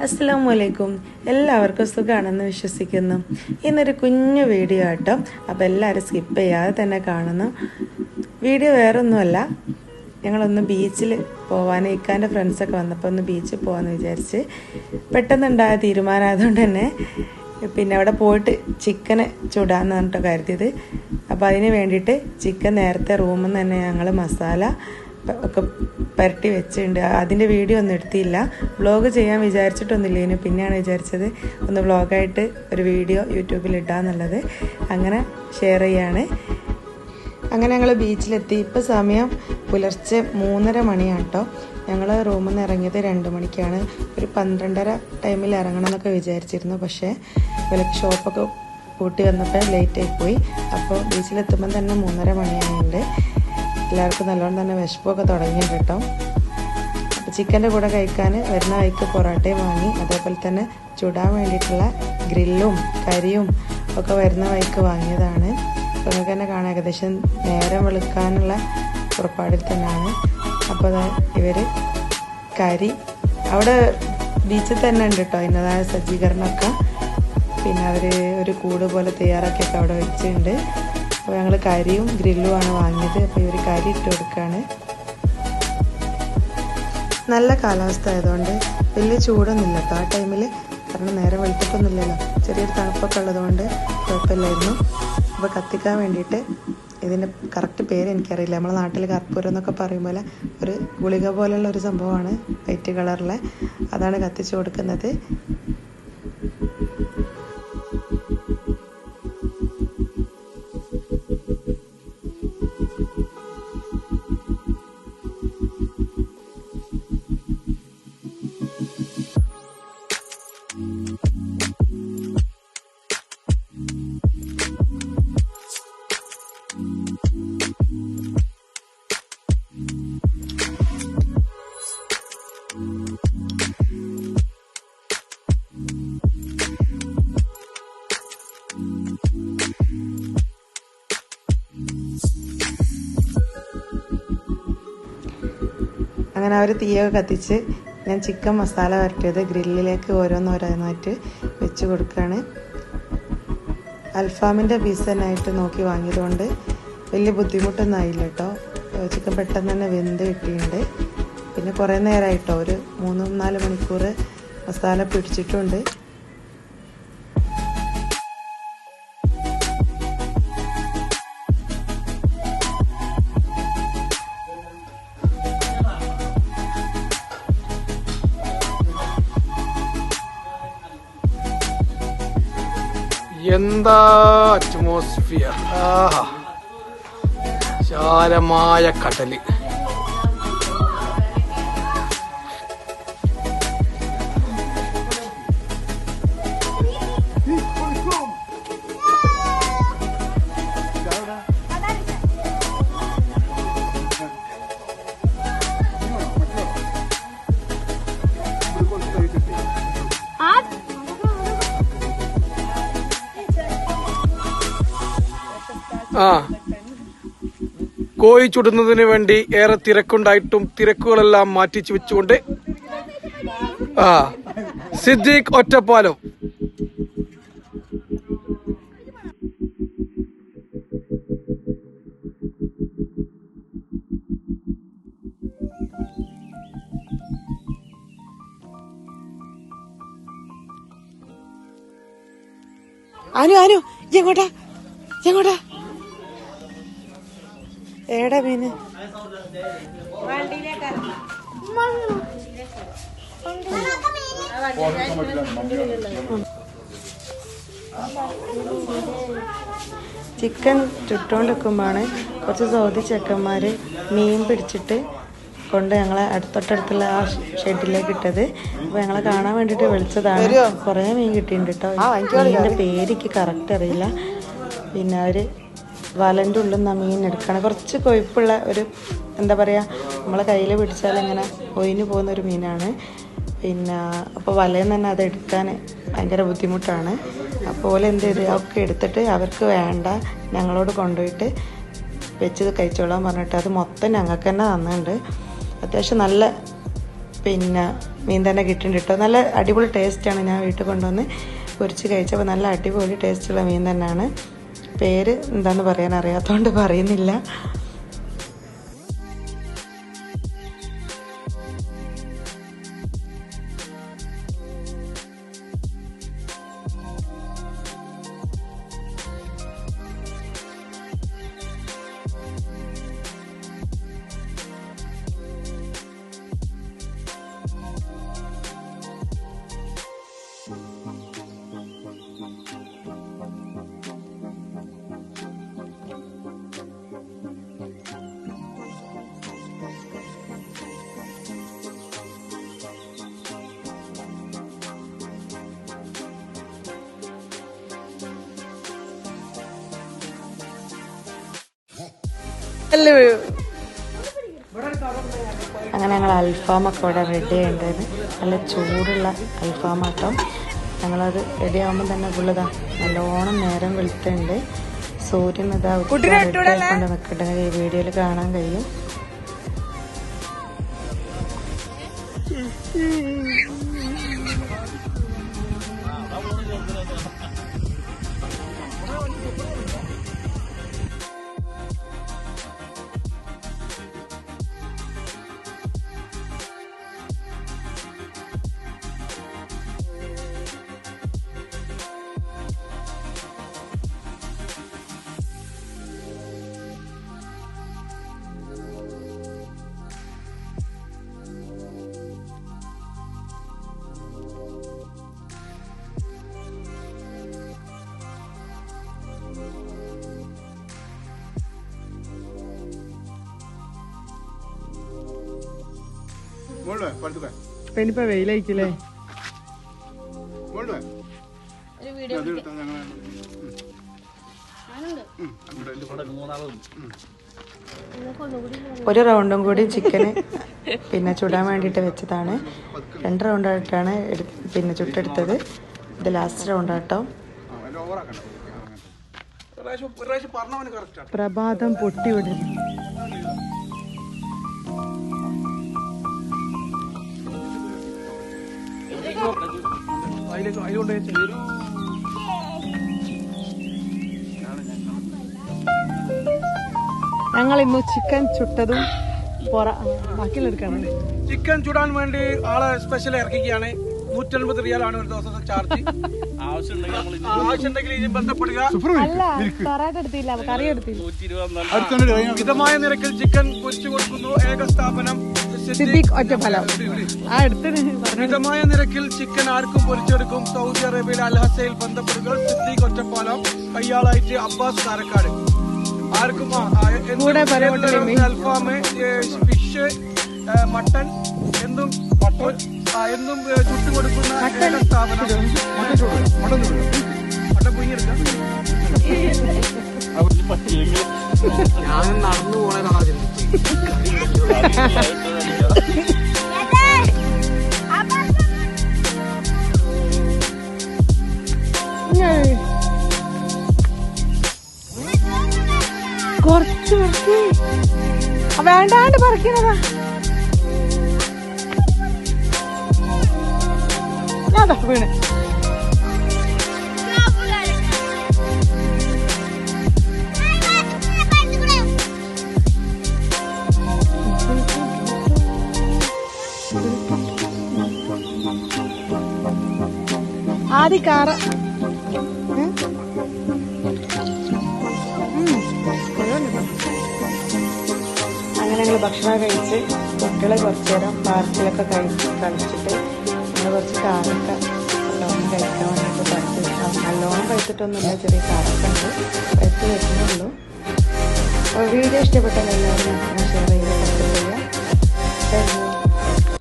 അസ്സലാമു എല്ലാവർക്കും സുഖമാണെന്ന് വിശ്വസിക്കുന്നു. ഇന്നൊരു കുഞ്ഞു വീഡിയോ ആട്ടോ. അപ്പോൾ എല്ലാവരും സ്കിപ്പ് ചെയ്യാതെ തന്നെ കാണുന്നു. വീഡിയോ വേറൊന്നുമല്ല, ഞങ്ങളൊന്ന് ബീച്ചിൽ പോകാൻ ഇക്കാൻ്റെ ഫ്രണ്ട്സൊക്കെ വന്നപ്പോൾ ഒന്ന് ബീച്ചിൽ പോകാമെന്ന് വിചാരിച്ച് പെട്ടെന്നുണ്ടായ തീരുമാനമായതുകൊണ്ട് തന്നെ പിന്നെ അവിടെ പോയിട്ട് ചിക്കന് ചുടാന്ന് പറഞ്ഞിട്ട് കരുതിയത്. അപ്പോൾ അതിന് വേണ്ടിയിട്ട് ചിക്കൻ നേരത്തെ റൂമിൽ നിന്ന് തന്നെ ഞങ്ങൾ മസാല ഒക്കെ പുരട്ടി വെച്ചിട്ടുണ്ട്. അതിൻ്റെ വീഡിയോ ഒന്നും എടുത്തില്ല, വ്ളോഗ് ചെയ്യാൻ വിചാരിച്ചിട്ടൊന്നുമില്ലേനു. പിന്നെയാണ് വിചാരിച്ചത് ഒന്ന് വ്ളോഗായിട്ട് ഒരു വീഡിയോ യൂട്യൂബിൽ ഇടാന്നുള്ളത്. അങ്ങനെ ഷെയർ ചെയ്യാണ്. അങ്ങനെ ഞങ്ങൾ ബീച്ചിലെത്തി. ഇപ്പോൾ സമയം പുലർച്ചെ 3:30 മണിയാണ് കേട്ടോ. ഞങ്ങൾ റൂമിൽ നിന്ന് ഇറങ്ങിയത് 2 മണിക്കാണ്. ഒരു 12:30 ടൈമിൽ ഇറങ്ങണം എന്നൊക്കെ വിചാരിച്ചിരുന്നു. പക്ഷേ വിലക്ക് ഷോപ്പൊക്കെ കൂട്ടി വന്നപ്പോൾ ലേറ്റായി പോയി. അപ്പോൾ ബീച്ചിലെത്തുമ്പം തന്നെ 3:30 മണിയായിട്ടുണ്ട്. എല്ലാവർക്കും നല്ലോണം തന്നെ വിശപ്പൊക്കെ തുടങ്ങിയിട്ടുണ്ട് കേട്ടോ. അപ്പോൾ ചിക്കൻ്റെ കൂടെ കഴിക്കാൻ വരുന്ന വഴിക്ക് പൊറോട്ടയും വാങ്ങി, അതേപോലെ തന്നെ ചുടാൻ വേണ്ടിയിട്ടുള്ള ഗ്രില്ലും കരിയും ഒക്കെ വരുന്ന വഴിക്ക് വാങ്ങിയതാണ്. അപ്പോൾ നിങ്ങൾക്ക് തന്നെ കാണാം, ഏകദേശം നേരം വെളുക്കാനുള്ള പുറപ്പാടിൽ തന്നെയാണ്. അപ്പോൾ ഇവർ കരി അവിടെ ബീച്ചിൽ തന്നെ ഉണ്ട് കേട്ടോ, അതിൻ്റെതായ സജ്ജീകരണമൊക്കെ. പിന്നെ അവർ ഒരു കൂട് പോലെ തയ്യാറാക്കിയൊക്കെ അവിടെ വെച്ചിട്ടുണ്ട്. അപ്പോൾ ഞങ്ങൾ കരിയും ഗ്രില്ലുമാണ് വാങ്ങിയത്. അപ്പോൾ ഇവർ കരി ഇട്ട് കൊടുക്കുകയാണ്. നല്ല കാലാവസ്ഥ ആയതുകൊണ്ട് വലിയ ചൂടൊന്നുമില്ല കേട്ടോ ആ ടൈമിൽ. കാരണം നേരെ വെളുത്തിട്ടൊന്നുമില്ലല്ലോ, ചെറിയൊരു തണുപ്പൊക്കെ ഉള്ളതുകൊണ്ട് കുഴപ്പമില്ലായിരുന്നു. അപ്പോൾ കത്തിക്കാൻ വേണ്ടിയിട്ട്, ഇതിൻ്റെ കറക്റ്റ് പേര് എനിക്കറിയില്ല, നമ്മളെ നാട്ടിൽ കർപ്പൂരം എന്നൊക്കെ പറയും പോലെ ഒരു ഗുളിക പോലെയുള്ള ഒരു സംഭവമാണ്, വൈറ്റ് കളറിലെ. അതാണ് കത്തിച്ച് കൊടുക്കുന്നത്. അങ്ങനെ അവർ തീയൊക്കെ കത്തിച്ച് ഞാൻ ചിക്കൻ മസാല വരട്ടിയത് ഗ്രില്ലിലേക്ക് ഓരോന്നോരോന്നായിട്ട് വെച്ച് കൊടുക്കുകയാണ്. അൽഫാമിൻ്റെ പീസ് തന്നെയായിട്ട് നോക്കി വാങ്ങിയതുകൊണ്ട് വലിയ ബുദ്ധിമുട്ടൊന്നും ആയില്ല കേട്ടോ. ചിക്കൻ പെട്ടെന്ന് തന്നെ വെന്ത് കിട്ടിയിട്ടുണ്ട്. പിന്നെ കുറേ നേരമായിട്ടോ, ഒരു 3-4 മണിക്കൂർ മസാല പിടിച്ചിട്ടുണ്ട്. എന്താ അറ്റ്മോസ്ഫിയർ! ശാലമായ കടല്. കോഴി ചുടുന്നതിന് വേണ്ടി ഏറെ തിരക്കുണ്ടായിട്ടും തിരക്കുകളെല്ലാം മാറ്റിച്ചു വെച്ചുകൊണ്ട് സിദ്ദീഖ് ഒറ്റപ്പാലം. അനു എങ്ങോട്ടാ ഏടാ മീന്? ചിക്കൻ ചുട്ടുകൊണ്ടിരിക്കുമ്പോഴാണ് കുറച്ച് സൗദി ചെക്കന്മാർ മീൻ പിടിച്ചിട്ട് കൊണ്ട് ഞങ്ങളെ തൊട്ടടുത്തുള്ള ആ ഷെഡിലേക്ക് ഇട്ടത്. അപ്പോൾ ഞങ്ങളെ കാണാൻ വേണ്ടിയിട്ട് വിളിച്ചതാണ്. കുറേ മീൻ കിട്ടിയിട്ടുണ്ട് കേട്ടോ. മീനിൻ്റെ പേരിക്ക് കറക്റ്റ് അറിയില്ല. പിന്നെ അവർ വലൻ്റെ ഉള്ളിൽ നിന്ന് മീൻ എടുക്കുകയാണ്. കുറച്ച് കൊഴുപ്പുള്ള ഒരു, എന്താ പറയുക, നമ്മളെ കയ്യിൽ പിടിച്ചാൽ ഇങ്ങനെ ഒഴിഞ്ഞു പോകുന്നൊരു മീനാണ്. പിന്നെ അപ്പോൾ വലയിൽ നിന്ന് തന്നെ അത് എടുക്കാൻ ഭയങ്കര ബുദ്ധിമുട്ടാണ്. അപ്പോൾ എന്ത് ചെയ്ത് ഒക്കെ എടുത്തിട്ട് അവർക്ക് വേണ്ട ഞങ്ങളോട് കൊണ്ടുപോയിട്ട് വെച്ച് കഴിച്ചോളാൻ പറഞ്ഞിട്ട് അത് മൊത്തം ഞങ്ങൾക്ക് തന്നെ തന്നിട്ടുണ്ട്. അത്യാവശ്യം നല്ല പിന്നെ മീൻ തന്നെ കിട്ടിയിട്ടുണ്ട് കേട്ടോ. നല്ല അടിപൊളി ടേസ്റ്റാണ്. ഞാൻ വീട്ടിൽ കൊണ്ടുവന്ന് പൊരിച്ച് കഴിച്ചപ്പോൾ നല്ല അടിപൊളി ടേസ്റ്റുള്ള മീൻ തന്നെയാണ്. പേര് എന്താണെന്ന് പറയാൻ അറിയാത്തതുകൊണ്ട് പറയുന്നില്ല. അങ്ങനെ ഞങ്ങൾ അൽഫാമൊക്കെ ഇവിടെ റെഡി ആയിട്ടുണ്ടായിരുന്നു. നല്ല ചൂടുള്ള അൽഫാമാട്ടോ. ഞങ്ങളത് റെഡി ആകുമ്പോൾ തന്നെ ഫുള്ളിതാ നല്ലോണം നേരം വെളുത്തുണ്ട്. സൂര്യൻ ഇതാ കൊണ്ട് നിൽക്കട്ടെ. ഈ വീഡിയോയിൽ കാണാൻ കഴിയും. ഇനിയിപ്പോ വെയിലായിക്കില്ലേ? ഒരു റൗണ്ടും കൂടി ചിക്കന് പിന്നെ ചുടാൻ വേണ്ടിയിട്ട് വെച്ചതാണ്. 2 റൗണ്ടായിട്ടാണ് പിന്നെ ചുട്ടെടുത്തത്. ഇത് ലാസ്റ്റ് റൗണ്ടാട്ടോ. പ്രഭാതം പൊട്ടിവിടുന്നു. ഞങ്ങൾ ഇന്ന് ചിക്കൻ ചുട്ടതും ബാക്കിയെടുക്കാണ്. ചിക്കൻ ചുടാൻ വേണ്ടി ആളെ സ്പെഷ്യൽ ഇറക്കിക്കുകയാണ്. 150 റിയാലാണ് ഒരു ദിവസത്തെ ചാർജ്. ആവശ്യമുണ്ടെങ്കിൽ ഇനി ബന്ധപ്പെടുക. മിതമായ നിരക്കിൽ ചിക്കൻ പൊരിച്ചു കൊടുക്കുന്നു. ഏക സ്ഥാപനം ഒറ്റപ്പാലം. മിതമായ നിരക്കിൽ ചിക്കൻ ആർക്കും പൊരിച്ചെടുക്കും. സൗദി അറേബ്യയിലെ അൽഹസയിൽ ബന്ധപ്പെടുക. സിദ്ദീഖ് ഒറ്റപ്പാലം, കയ്യാളായിട്ട് അബ്ബാസ് കാരക്കാട്. ആർക്കും അൽഫാം, ഫിഷ്, മട്ടൺ എന്തും ചുട്ടുകൊടുക്കുന്ന സ്ഥാപനം. മട്ടൻ പുയ്യെടുക്കാം. ഞാൻ നടന്നു പോണതാണ്. കുറച്ച് വേണ്ടാണ്ട് പറിക്കണതാ. വീണ് ആദ്യ കാറ അങ്ങനെ ഞങ്ങൾ ഭക്ഷണം കഴിച്ച് കുട്ടികളെ കുറച്ചു നേരം പാർക്കിലൊക്കെ കളിച്ചിട്ട് ഞങ്ങൾ കുറച്ച് കാറൊക്കെ നല്ലോണം കഴിക്കാൻ വേണ്ടിയിട്ട് പഴുത്ത് നല്ലോണം കഴിച്ചിട്ടൊന്നുമില്ല, ചെറിയ കാറൊക്കെ ഉണ്ട്, പഴുത്ത് വെക്കുന്നുള്ളൂ. അപ്പോൾ വീഡിയോ ഇഷ്ടപ്പെട്ടാൽ എല്ലാവരും ഷെയർ